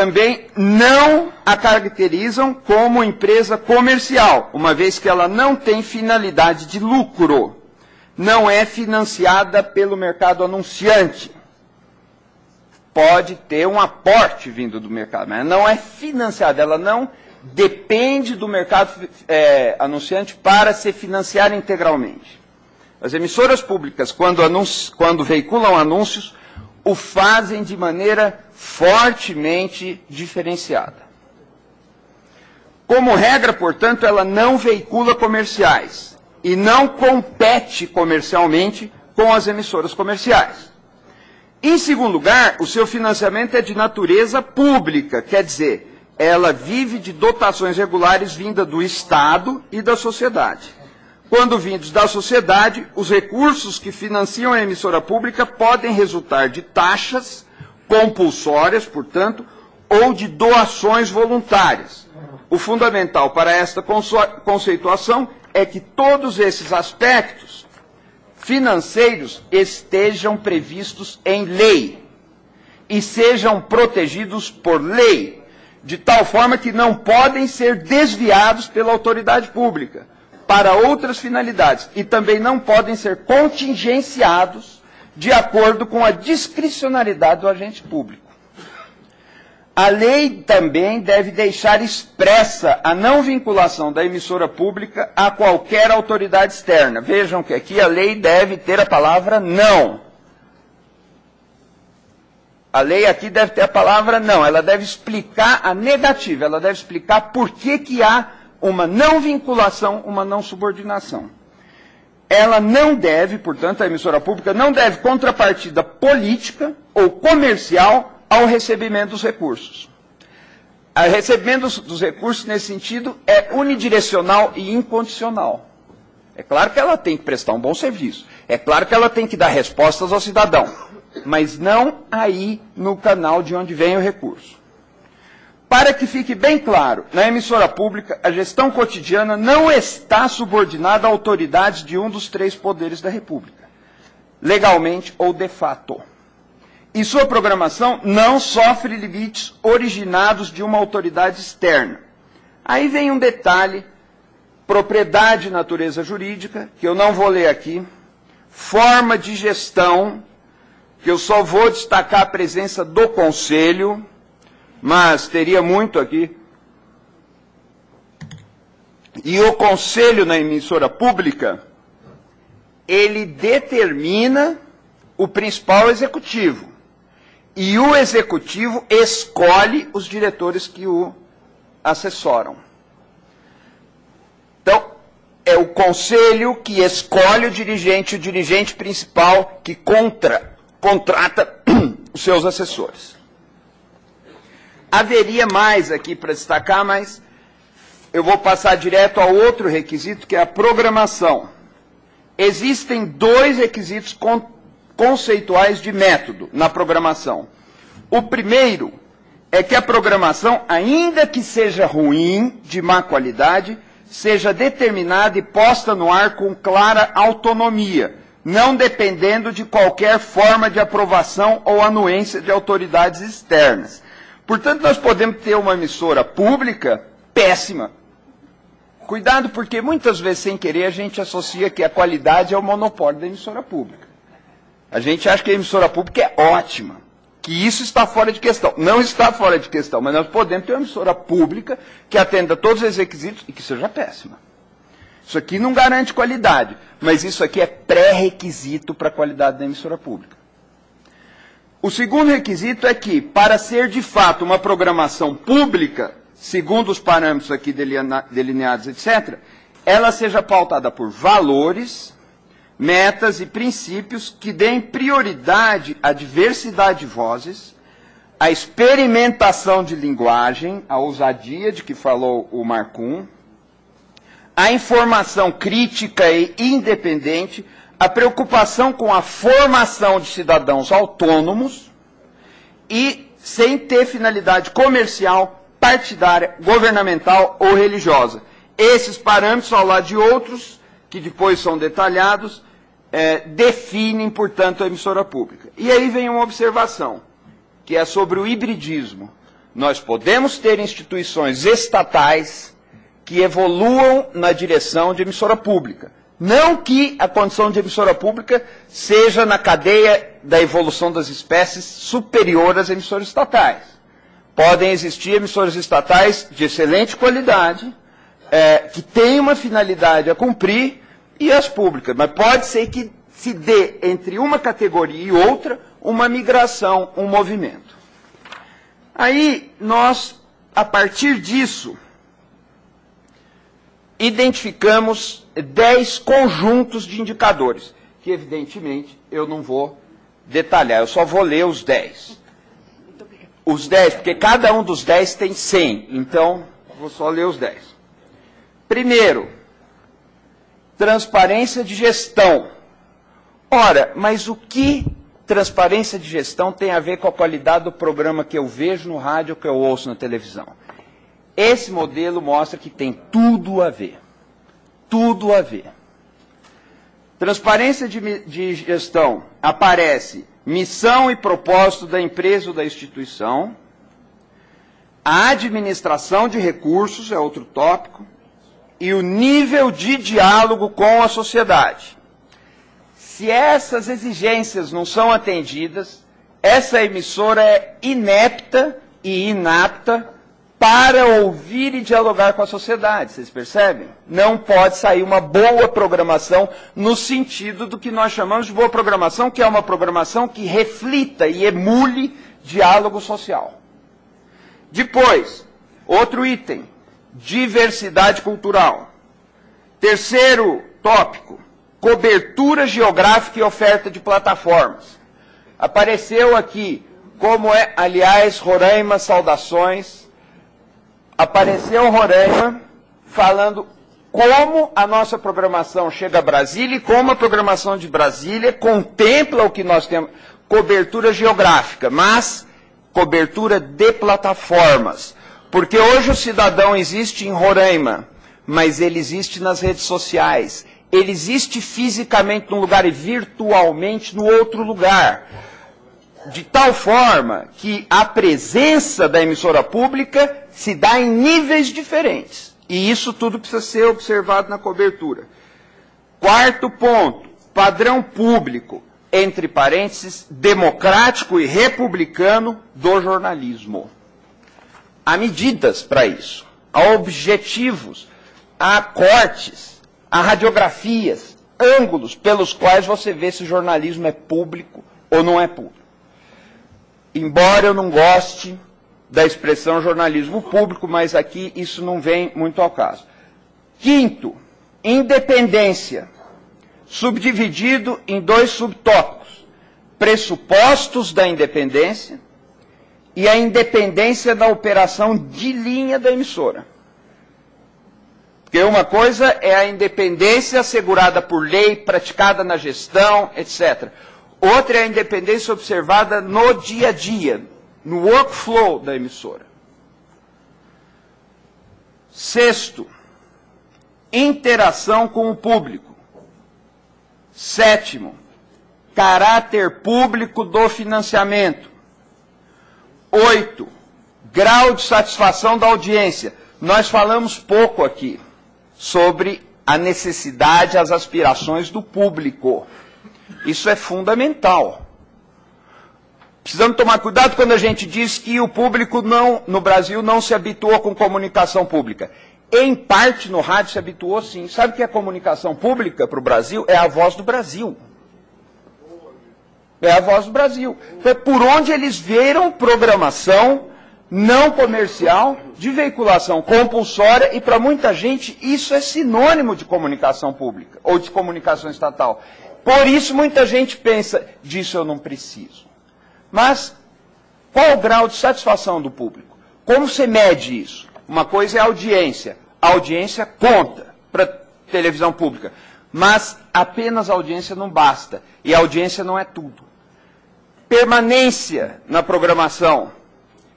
também não a caracterizam como empresa comercial, uma vez que ela não tem finalidade de lucro, não é financiada pelo mercado anunciante. Pode ter um aporte vindo do mercado, mas não é financiada, ela não depende do mercado anunciante para se financiar integralmente. As emissoras públicas, quando veiculam anúncios, o fazem de maneira fortemente diferenciada. Como regra, portanto, ela não veicula comerciais e não compete comercialmente com as emissoras comerciais. Em segundo lugar, o seu financiamento é de natureza pública, quer dizer, ela vive de dotações regulares vindas do Estado e da sociedade. Quando vindos da sociedade, os recursos que financiam a emissora pública podem resultar de taxas compulsórias, portanto, ou de doações voluntárias. O fundamental para esta conceituação é que todos esses aspectos financeiros estejam previstos em lei e sejam protegidos por lei, de tal forma que não podem ser desviados pela autoridade pública para outras finalidades e também não podem ser contingenciados de acordo com a discricionariedade do agente público. A lei também deve deixar expressa a não vinculação da emissora pública a qualquer autoridade externa. Vejam que aqui a lei deve ter a palavra não. A lei aqui deve ter a palavra não, ela deve explicar a negativa, ela deve explicar por que há uma não vinculação, uma não subordinação. Ela não deve, portanto, a emissora pública não deve contrapartida política ou comercial ao recebimento dos recursos. O recebimento dos recursos, nesse sentido, é unidirecional e incondicional. É claro que ela tem que prestar um bom serviço, é claro que ela tem que dar respostas ao cidadão, mas não aí no canal de onde vem o recurso. Para que fique bem claro, na emissora pública, a gestão cotidiana não está subordinada à autoridade de um dos três poderes da República, legalmente ou de fato. E sua programação não sofre limites originados de uma autoridade externa. Aí vem um detalhe, propriedade de natureza jurídica, que eu não vou ler aqui, forma de gestão, que eu só vou destacar a presença do Conselho, mas teria muito aqui. E o Conselho na emissora pública, ele determina o principal executivo. E o executivo escolhe os diretores que o assessoram. Então, é o Conselho que escolhe o dirigente principal que contrata os seus assessores. Haveria mais aqui para destacar, mas eu vou passar direto ao outro requisito, que é a programação. Existem dois requisitos conceituais de método na programação. O primeiro é que a programação, ainda que seja ruim, de má qualidade, seja determinada e posta no ar com clara autonomia, não dependendo de qualquer forma de aprovação ou anuência de autoridades externas. Portanto, nós podemos ter uma emissora pública péssima. Cuidado, porque muitas vezes, sem querer, a gente associa que a qualidade é o monopólio da emissora pública. A gente acha que a emissora pública é ótima, que isso está fora de questão. Não está fora de questão, mas nós podemos ter uma emissora pública que atenda todos os requisitos e que seja péssima. Isso aqui não garante qualidade, mas isso aqui é pré-requisito para a qualidade da emissora pública. O segundo requisito é que, para ser de fato uma programação pública, segundo os parâmetros aqui delineados, etc., ela seja pautada por valores, metas e princípios que deem prioridade à diversidade de vozes, à experimentação de linguagem, à ousadia de que falou o Marcum, à informação crítica e independente, a preocupação com a formação de cidadãos autônomos e sem ter finalidade comercial, partidária, governamental ou religiosa. Esses parâmetros, ao lado de outros, que depois são detalhados, definem, portanto, a emissora pública. E aí vem uma observação, que é sobre o hibridismo. Nós podemos ter instituições estatais que evoluam na direção de emissora pública. Não que a condição de emissora pública seja na cadeia da evolução das espécies superior às emissoras estatais. Podem existir emissoras estatais de excelente qualidade, que têm uma finalidade a cumprir, e as públicas. Mas pode ser que se dê entre uma categoria e outra uma migração, um movimento. Aí nós, a partir disso, identificamos 10 conjuntos de indicadores, que evidentemente eu não vou detalhar, eu só vou ler os 10. Os 10, porque cada um dos 10 tem 100, então vou só ler os 10. Primeiro, transparência de gestão. Ora, mas o que transparência de gestão tem a ver com a qualidade do programa que eu vejo no rádio ou que eu ouço na televisão? Esse modelo mostra que tem tudo a ver. Tudo a ver. Transparência de gestão aparece missão e propósito da empresa ou da instituição. A administração de recursos é outro tópico. E o nível de diálogo com a sociedade. Se essas exigências não são atendidas, essa emissora é inepta e inapta para ouvir e dialogar com a sociedade, vocês percebem? Não pode sair uma boa programação no sentido do que nós chamamos de boa programação, que é uma programação que reflita e emule diálogo social. Depois, outro item, diversidade cultural. Terceiro tópico, cobertura geográfica e oferta de plataformas. Apareceu aqui, como é, aliás, Roraima, saudações. Apareceu Roraima falando como a nossa programação chega a Brasília e como a programação de Brasília contempla o que nós temos, cobertura geográfica, mas cobertura de plataformas. Porque hoje o cidadão existe em Roraima, mas ele existe nas redes sociais. Ele existe fisicamente num lugar e virtualmente no outro lugar. De tal forma que a presença da emissora pública se dá em níveis diferentes. E isso tudo precisa ser observado na cobertura. Quarto ponto, padrão público, entre parênteses, democrático e republicano do jornalismo. Há medidas para isso, há objetivos, há cortes, há radiografias, ângulos pelos quais você vê se o jornalismo é público ou não é público. Embora eu não goste da expressão jornalismo público, mas aqui isso não vem muito ao caso. Quinto, independência, subdividido em 2 subtópicos, pressupostos da independência e a independência da operação de linha da emissora. Porque uma coisa é a independência assegurada por lei, praticada na gestão, etc. Outra é a independência observada no dia a dia, no workflow da emissora. Sexto, interação com o público. Sétimo, caráter público do financiamento. 8, grau de satisfação da audiência. Nós falamos pouco aqui sobre a necessidade, as aspirações do público. Isso é fundamental. Precisamos tomar cuidado quando a gente diz que o público no Brasil não se habituou com comunicação pública. Em parte, no rádio se habituou sim. Sabe o que é comunicação pública para o Brasil? É a voz do Brasil. É a voz do Brasil. Foi por onde eles viram programação não comercial, de veiculação compulsória, e para muita gente isso é sinônimo de comunicação pública, ou de comunicação estatal. Por isso muita gente pensa, disso eu não preciso. Mas qual o grau de satisfação do público? Como você mede isso? Uma coisa é a audiência. A audiência conta para televisão pública. Mas apenas a audiência não basta. E a audiência não é tudo. Permanência na programação.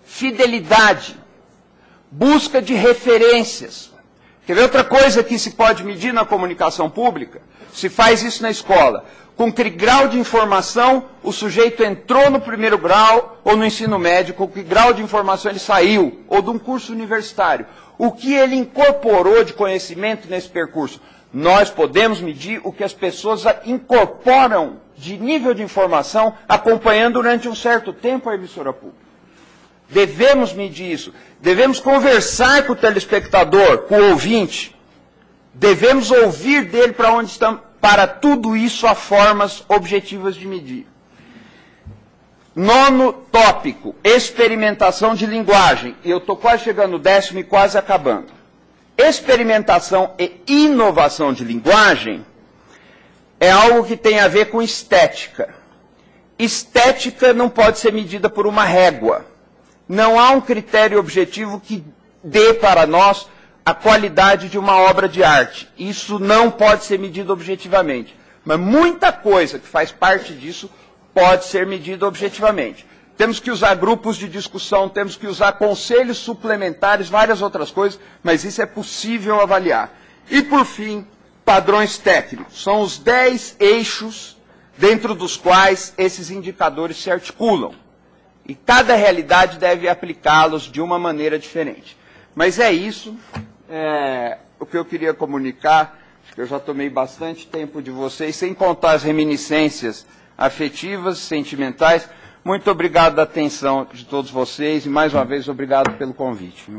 Fidelidade. Busca de referências. Quer ver outra coisa que se pode medir na comunicação pública? Se faz isso na escola. com que grau de informação o sujeito entrou no primeiro grau ou no ensino médio, com que grau de informação ele saiu, ou de um curso universitário. O que ele incorporou de conhecimento nesse percurso? Nós podemos medir o que as pessoas incorporam de nível de informação acompanhando durante um certo tempo a emissora pública. Devemos medir isso. Devemos conversar com o telespectador, com o ouvinte. Devemos ouvir dele para onde estamos. Para tudo isso, há formas objetivas de medir. 9º tópico, experimentação de linguagem. E eu estou quase chegando no 10º e quase acabando. Experimentação e inovação de linguagem é algo que tem a ver com estética. Estética não pode ser medida por uma régua. Não há um critério objetivo que dê para nós a qualidade de uma obra de arte. Isso não pode ser medido objetivamente. Mas muita coisa que faz parte disso pode ser medida objetivamente. Temos que usar grupos de discussão, temos que usar conselhos suplementares, várias outras coisas, mas isso é possível avaliar. E, por fim, padrões técnicos. São os 10 eixos dentro dos quais esses indicadores se articulam. E cada realidade deve aplicá-los de uma maneira diferente. Mas é isso. O que eu queria comunicar, acho que eu já tomei bastante tempo de vocês, sem contar as reminiscências afetivas, sentimentais. Muito obrigado da atenção de todos vocês e, mais uma vez, obrigado pelo convite.